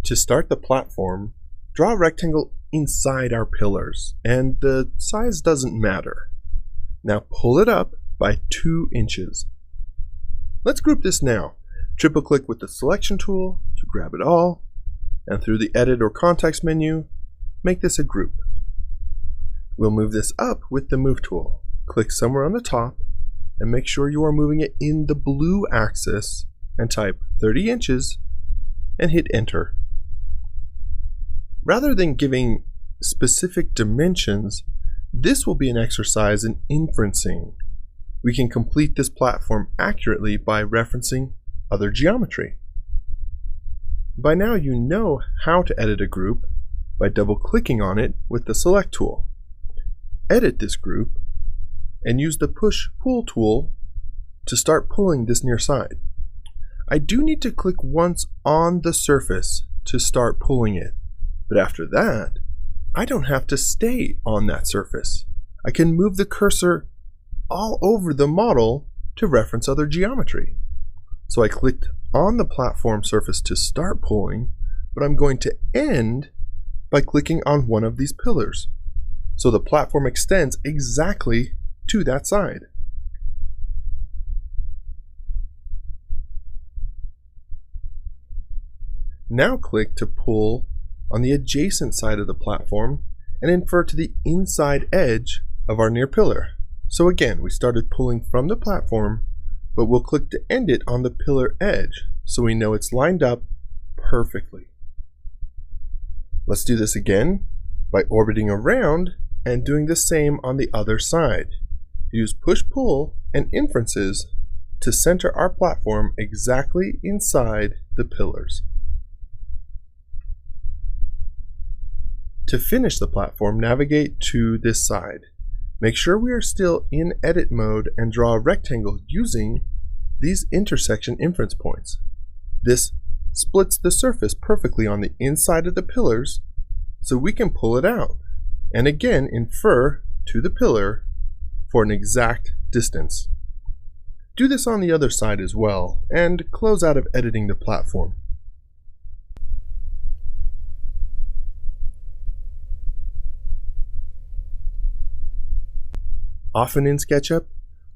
To start the platform, draw a rectangle inside our pillars, and the size doesn't matter. Now pull it up by 2 inches. Let's group this now. Triple click with the selection tool to grab it all, and through the edit or context menu, make this a group. We'll move this up with the move tool. Click somewhere on the top and make sure you are moving it in the blue axis and type 30 inches and hit enter. Rather than giving specific dimensions, this will be an exercise in inferencing. We can complete this platform accurately by referencing other geometry. By now you know how to edit a group by double-clicking on it with the select tool. Edit this group and use the push-pull tool to start pulling this near side. I do need to click once on the surface to start pulling it, but after that, I don't have to stay on that surface. I can move the cursor all over the model to reference other geometry. So I clicked on the platform surface to start pulling, but I'm going to end by clicking on one of these pillars. So the platform extends exactly to that side. Now click to pull on the adjacent side of the platform and infer to the inside edge of our near pillar. So again, we started pulling from the platform, but we'll click to end it on the pillar edge so we know it's lined up perfectly. Let's do this again by orbiting around and doing the same on the other side. Use push-pull and inferences to center our platform exactly inside the pillars. To finish the platform, navigate to this side. Make sure we are still in edit mode and draw a rectangle using these intersection inference points. This splits the surface perfectly on the inside of the pillars so we can pull it out and again infer to the pillar for an exact distance. Do this on the other side as well and close out of editing the platform. Often in SketchUp,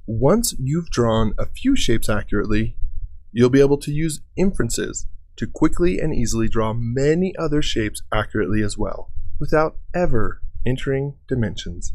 once you've drawn a few shapes accurately, you'll be able to use inferences to quickly and easily draw many other shapes accurately as well, without ever entering dimensions.